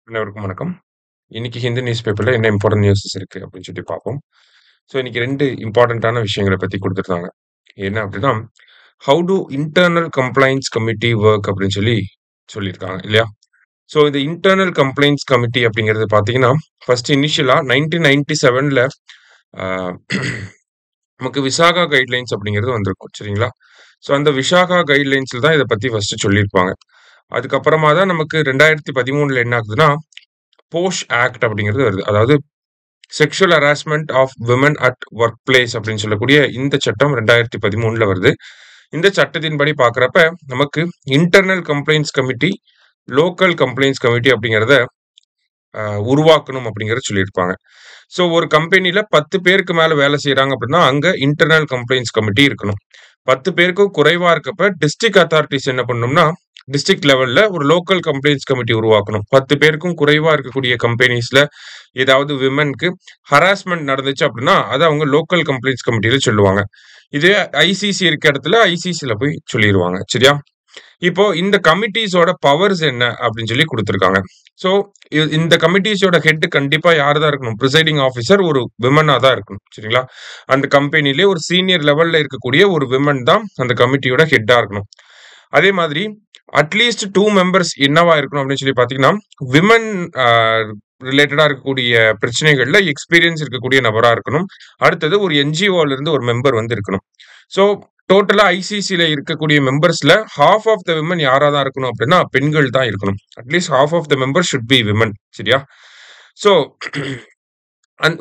அனைவருக்கும் வணக்கம். இன்னைக்கு ஹிந்து நியூஸ் பேப்பர்ல என்ன இம்பார்ட்டன்ட் நியூஸஸ் இருக்கு அப்படின்னு சொல்லி பார்ப்போம். ஸோ இன்னைக்கு 2 இம்பார்ட்டன்ட்டான விஷயங்கள பத்தி குடுத்துருக்காங்க. என்ன அப்படின்னா, "how to internal complaints committee work" அப்படின்னு சொல்லி சொல்லியிருக்காங்க இல்லையா? ஸோ இந்த இன்டர்னல் கம்ப்ளையன்ஸ் கமிட்டி அப்படிங்கிறது பார்த்தீங்கன்னா, ஃபர்ஸ்ட் இனிஷியலா 1997ல ஆ நமக்கு விசாகா கைட்லைன்ஸ் அப்படிங்கிறது வந்திருக்கும். சரிங்களா? ஸோ அந்த விசாகா கைட்லைன்ஸ்ல தான் இத பத்தி ஃபர்ஸ்ட் சொல்லியிருப்பாங்க. அதுக்கப்புறமா தான் நமக்கு 2013ல என்ன ஆகுதுன்னா, போஷ் ஆக்ட் அப்படிங்கிறது வருது. அதாவது sexual harassment of women at work place அப்படின்னு சொல்லக்கூடிய இந்த சட்டம் 2013ல வருது. இந்த சட்டத்தின்படி பார்க்குறப்ப, நமக்கு internal complaints committee, local complaints committee அப்படிங்கிறத அ உருவாக்கணும் அப்படிங்கிறத சொல்லியிருப்பாங்க. ஸோ ஒரு கம்பெனில 10 பேருக்கு மேல வேலை செய்றாங்க அப்படின்னா, அங்க இன்டர்னல் கம்ப்ளைண்ட்ஸ் கமிட்டி இருக்கணும். 10 பேருக்கும் குறைவா இருக்கப்ப, டிஸ்ட்ரிக்ட் அத்தாரிட்டீஸ் என்ன பண்ணணும்னா, டிஸ்ட்ரிக்ட் லெவல்ல ஒரு லோக்கல் கம்ப்ளைண்ட்ஸ் கமிட்டி உருவாக்கணும். 10 பேருக்கும் குறைவா இருக்கக்கூடிய கம்பெனிஸ்ல ஏதாவது விமன்க்கு ஹராஸ்மென்ட் நடந்துச்சு அப்படின்னா, அத அவங்க லோக்கல் கம்ப்ளைண்ட்ஸ் கமிட்டில சொல்லுவாங்க. இதே ஐசிசி இருக்க இடத்துல ஐசிசில போய் சொல்லிருவாங்க. சரியா? இப்போ இந்த கமிட்டீஸோட பவர்ஸ் என்ன அப்படின்னு சொல்லி குடுத்திருக்காங்க. ஸோ இந்த கமிட்டீஸோட ஹெட் கண்டிப்பா யாரு தான் இருக்கணும்? பிரிசைடிங் ஆஃபீசர் ஒரு விமனா தான் இருக்கணும். சரிங்களா? அந்த கம்பெனிலே ஒரு சீனியர் லெவல்ல இருக்கக்கூடிய ஒரு விமன் தான் அந்த கமிட்டியோட ஹெட்டா இருக்கணும். அதே மாதிரி அட்லீஸ்ட் 2 மெம்பர்ஸ் என்னவா இருக்கணும் அப்படின்னு சொல்லி பார்த்தீங்கன்னா, விமன் அ ரிலேட்டடா இருக்கக்கூடிய பிரச்சனைகள்ல எக்ஸ்பீரியன்ஸ் இருக்கக்கூடிய நபரா இருக்கணும். அடுத்தது ஒரு என்ஜிஓல இருந்து ஒரு மெம்பர் வந்து இருக்கணும். ஸோ டோட்டலா ஐசிசில இருக்கக்கூடிய மெம்பர்ஸ்ல ஹால்ஃப் ஆஃப் த விமன் யாரா தான் இருக்கணும் அப்படின்னா, பெண்கள் தான் இருக்கணும். At least half of the member should be women. சரியா? ஸோ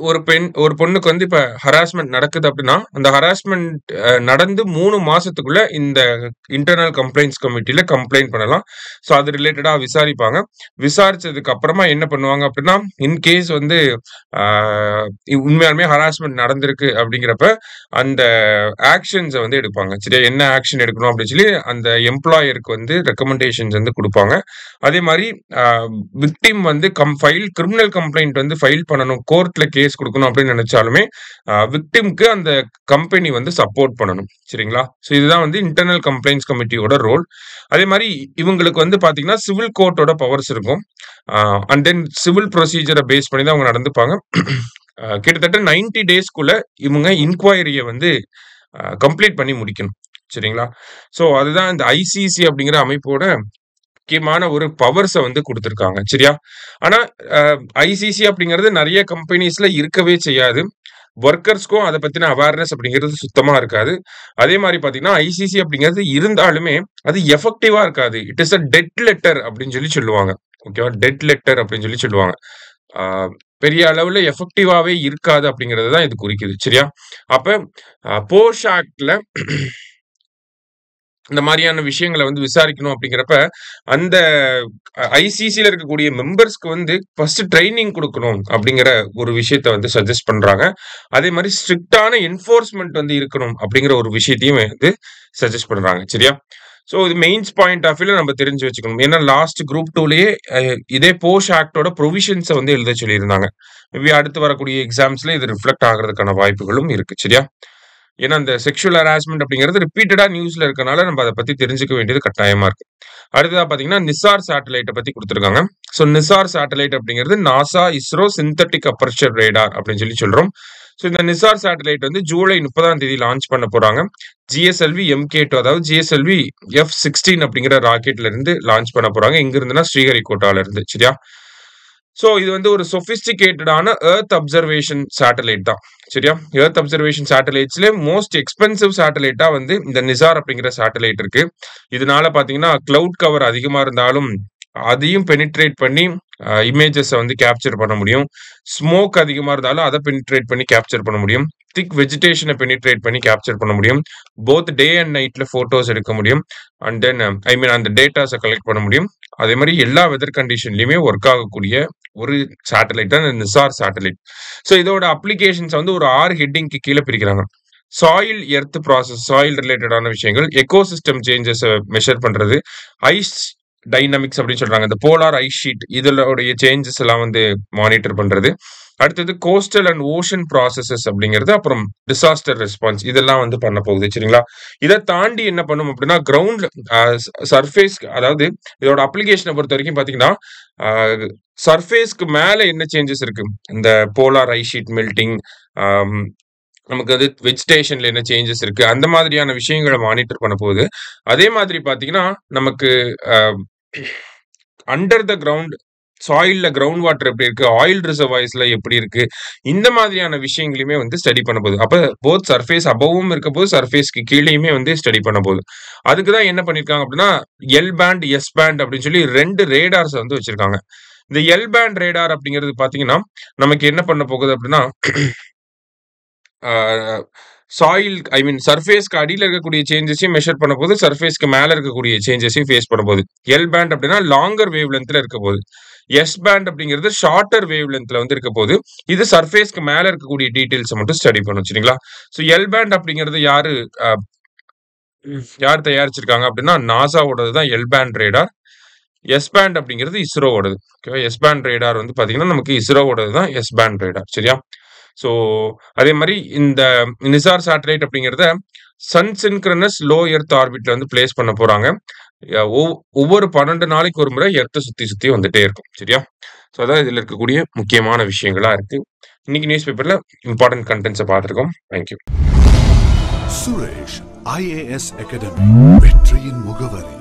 ஒரு பொண்ணுக்கு வந்து இப்ப ஹராஸ்மென்ட் நடக்குது அப்படின்னா, அந்த ஹராஸ்மென்ட் நடந்து 3 மாசத்துக்குள்ள இந்த இன்டர்னல் கம்ப்ளைண்ட்ஸ் கமிட்டில கம்ப்ளைண்ட் பண்ணலாம். ஸோ அது ரிலேட்டடா விசாரிப்பாங்க. விசாரிச்சதுக்கு அப்புறமா என்ன பண்ணுவாங்க அப்படின்னா, இன் கேஸ் வந்து ஆ உண்மையாலுமே ஹராஸ்மென்ட் நடந்திருக்கு அப்படிங்கிறப்ப, அந்த ஆக்ஷன்ஸ வந்து எடுப்பாங்க. சரியா? என்ன ஆக்ஷன் எடுக்கணும் அப்படின்னு சொல்லி அந்த எம்ப்ளாயருக்கு வந்து ரெக்கமெண்டேஷன்ஸ் வந்து குடுப்பாங்க. அதே மாரி அ விக்டிம் வந்து கிரிமினல் கம்ப்ளைண்ட் வந்து ஃபைல் பண்ணணும். கோர்ட்ல கேஸ் குடுக்கணும் அப்படின்னு நெனச்சாலுமே, விக்டிம்க்கு அந்த கம்பெனி வந்து சப்போர்ட் பண்ணணும். சரிங்களா? ஸோ இதுதான் வந்து இன்டர்னல் கம்ப்ளைண்ட்ஸ் கமிட்டியோட ரோல். அதே மாரி இவங்களுக்கு வந்து பாத்தீங்கன்னா, சிவில் கோர்ட்டோட பவர்ஸ் இருக்கும். அ அண்ட் தென் சிவில் ப்ரொசீஜர பேஸ் பண்ணி தான் அவங்க நடந்துப்பாங்க. கிட்டத்தட்ட 90 டேஸ்க்குள்ள இவங்க இன்குவைரிய வந்து கம்ப்ளீட் பண்ணி முடிக்கணும். சரிங்களா? ஸோ அதுதான் இந்த ஐசிசி அப்படிங்கிற அமைப்போட முக்கியமான ஒரு பவர்ஸ வந்து குடுத்திருக்காங்க. சரியா? ஆனா, அ ஐசிசி அப்படிங்கிறது நெறைய கம்பெனிஸ்ல இருக்கவே செய்யாது. வொர்க்கர்ஸ்க்கும் அத பத்தின அவேர்னஸ் அப்படிங்கிறது சுத்தமா இருக்காது. அதே மாரி பார்த்தீங்கன்னா, ஐசிசி அப்படிங்கிறது இருந்தாலுமே, அது எஃபெக்டிவா இருக்காது. It is a dead letter அப்படின்னு சொல்லி சொல்லுவாங்க. ஓகேவா? டெட் லெட்டர் அப்படின்னு சொல்லி சொல்லுவாங்க. ஆ பெரிய அளவுல எஃபெக்டிவாவே இருக்காது அப்படிங்கிறது தான் இது குறிக்குது. சரியா? அப்ப போஷ் ஆக்ட்ல இந்த மாரியான விஷயங்கள வந்து விசாரிக்கணும் அப்படிங்கிறப்ப, அந்த ஐசிசில இருக்கக்கூடிய மெம்பர்ஸ்க்கு வந்து ஃபர்ஸ்ட் ட்ரெய்னிங் குடுக்கணும் அப்படிங்கிற ஒரு விஷயத்த வந்து சஜெஸ்ட் பண்றாங்க. அதே மாரி ஸ்ட்ரிக்ட்டான என்ஃபோர்ஸ்மென்ட் வந்து இருக்கணும் அப்படிங்கிற ஒரு விஷயத்தையும் வந்து சஜெஸ்ட் பண்றாங்க. சரியா? ஸோ இது மெயின்ஸ் பாயிண்ட் ஆஃப் வியூல நம்ம தெரிஞ்சு வச்சுக்கணும். ஏன்னா லாஸ்ட் குரூப் 2லயே அ இதே போஷ் ஆக்ட்டோட புரோவிஷன்ஸ வந்து எழுத சொல்லியிருந்தாங்க. மேபி அடுத்து வரக்கூடிய எக்ஸாம்ஸ்ல இது ரிஃப்ளெக்ட் ஆகுறதுக்கான வாய்ப்புகளும் இருக்கு. சரியா? ஏன்னா, அந்த செக்ஷுவல் ஹராஸ்மென்ட் அப்படிங்கிறது ரிப்பீட்டடா நியூஸ்ல இருக்கனால நம்ம அத பத்தி தெரிஞ்சுக்க வேண்டியது கட்டாயமா இருக்கு. அடுத்ததா பார்த்தீங்கன்னா, நிசார் சேட்டலைட்ட பத்தி குடுத்திருக்காங்க. ஸோ நிசார் சேட்டலைட் அப்படிங்கிறது NASA, ISRO synthetic aperture radar அப்படின்னு சொல்லி சொல்றோம். ஸோ இந்த நிசார் சேட்டலைட் வந்து ஜூலை 30ஆம் தேதி லான்ச் பண்ண போறாங்க. ஜிஎஸ்எல்வி எம்கே2 அதாவது ஜிஎஸ்எல்வி எஃப்-16 அப்படிங்கிற ராக்கெட்ல இருந்து லான்ச் பண்ண போறாங்க. எங்க இருந்துன்னா ஸ்ரீஹரிகோட்டால இருந்து. சரியா? ஸோ இது வந்து ஒரு சொஃபிஸ்டிகேட்டடான எர்த் அப்சர்வேஷன் சேட்டலைட் தான். சரியா? எர்த் அப்சர்வேஷன் சேட்டலைட்ஸ்ல மோஸ்ட் எக்ஸ்பென்சிவ் சேட்டலைட்டா வந்து இந்த நிசார் அப்படிங்கிற சேட்டலைட் இருக்கு. இதனால பார்த்தீங்கன்னா, கிளவுட் கவர் அதிகமா இருந்தாலும், அதையும் பெனிட்ரேட் பண்ணி இமேஜஸ வந்து கேப்சர் பண்ண முடியும். ஸ்மோக் அதிகமா இருந்தாலும் அத பெனிட்ரேட் பண்ணி கேப்சர் பண்ண முடியும். திக் வெஜிடேஷன பெனிட்ரேட் பண்ணி கேப்சர் பண்ண முடியும். போத் டே அண்ட் நைட்ல ஃபோட்டோஸ் எடுக்க முடியும். அண்ட் தென் ஐ மீன் அந்த டேட்டாஸ கலெக்ட் பண்ண முடியும். அதே மாரி எல்லா வெதர் கண்டிஷன்லயுமே ஒர்க் ஆகக்கூடிய ஒரு சேட்டலைட் தான் இந்த நிசார் சேட்டலைட். ஸோ இதோட அப்ளிகேஷன்ஸ் வந்து ஒரு 6 ஹெட்டிங்க்கு கீழ பிரிக்கிறாங்க. சாயில் எர்த் ப்ராசஸ், சாயில் ரிலேட்டடான விஷயங்கள், எக்கோசிஸ்டம் சேஞ்சஸ மெஷர் பண்றது, ஐஸ் டைனமிக்ஸ் அப்படின்னு சொல்றாங்க. இந்த போலார் ஐஸ் ஷீட் இதோடைய சேஞ்சஸ் எல்லாம் வந்து மானிட்டர் பண்றது. அடுத்தது கோஸ்டல் அண்ட் ஓஷன் ப்ராசஸஸ் அப்படிங்கிறது, அப்புறம் டிசாஸ்டர் ரெஸ்பான்ஸ் இதெல்லாம் வந்து பண்ண போகுது. சரிங்களா? இதை தாண்டி என்ன பண்ணும் அப்படின்னா கிரவுண்ட் சர்ஃபேஸ், அதாவது இதோட அப்ளிகேஷனை பொறுத்த வரைக்கும் பாத்தீங்கன்னா சர்ஃபேஸ்க்கு மேல என்ன சேஞ்சஸ் இருக்கு, இந்த போலார் ஐஸ் ஷீட் மெல்டிங், நமக்கு அது வெஜிடேஷன்ல என்ன சேஞ்சஸ் இருக்கு, அந்த மாதிரியான விஷயங்களை மானிட்டர் பண்ண போகுது. அதே மாதிரி பாத்தீங்கன்னா நமக்கு அண்டர் த கிரவுண்ட் சாயில்ல கிரவுண்ட் வாட்டர் எப்படி இருக்கு, ஆயில் ரிசர்வாய்ஸ்ல எப்படி இருக்கு, இந்த மாதிரியான விஷயங்களையுமே வந்து ஸ்டடி பண்ண போகுது. அப்ப போத் சர்ஃபேஸ் அபவும் இருக்க போது, சர்ஃபேஸ்க்கு கீழேயுமே வந்து ஸ்டடி பண்ண போகுது. அதுக்கு தான் என்ன பண்ணிருக்காங்க அப்படின்னா எல் பேண்ட் எஸ் பேண்ட் அப்படின்னு சொல்லி 2 ரேடார்ஸ் வந்து வச்சிருக்காங்க. இந்த எல் பேண்ட் ரேடார் அப்படிங்கிறது பாத்தீங்கன்னா நமக்கு என்ன பண்ண போகுது அப்படின்னா சாயில் சர்ஃபேஸ்க்கு அடியில் இருக்கக்கூடிய சேஞ்சஸையும் மெஷர் பண்ண போது, சர்ஃபேஸ்க்கு மேல இருக்கக்கூடிய சேஞ்சஸையும் ஃபேஸ் பண்ண போகுது. எல் பேண்ட் அப்படின்னா லாங்கர் வேவ் லென்த்ல இருக்க போகுது. எஸ் பேண்ட் அப்படிங்கிறது ஷார்ட்டர் வேவ் லென்த்ல வந்து இருக்க போது. இது சர்ஃபேஸ்க்கு மேல இருக்கக்கூடிய டீடைல்ஸ் மட்டும் ஸ்டடி பண்ணும். சரிங்களா? ஸோ எல் பேண்ட் அப்படிங்கிறது யார் தயாரிச்சிருக்காங்க அப்படின்னா நாசாவோடது தான் L band radar. S band அப்படிங்கிறது இஸ்ரோவோடது. ஓகேவா? எஸ் பேண்ட் ரேடார் வந்து பாத்தீங்கன்னா நமக்கு இஸ்ரோவோடது தான் எஸ் பேண்ட் ரேடார். சரியா? ஸோ அதே மாதிரி இந்த நிசார் சேட்டலைட் அப்படிங்கிறத சன் சின்க்ரனஸ் லோ எர்த் ஆர்பிட்ல வந்து பிளேஸ் பண்ண போறாங்க. ஒவ்வொரு 12 நாளைக்கு ஒரு முறை எர்த்தை சுத்தி சுத்தி வந்துட்டே இருக்கும். சரியா? ஸோ அதான் இதுல இருக்கக்கூடிய முக்கியமான விஷயங்களா இருக்கு. இன்னைக்கு நியூஸ் பேப்பர்ல இம்பார்ட்டன்ட் கண்டென்ட்ஸை பார்த்துருக்கோம். தேங்க்யூ. சுரேஷ் IAS அகாடமி, வெற்றியின் முகவரி.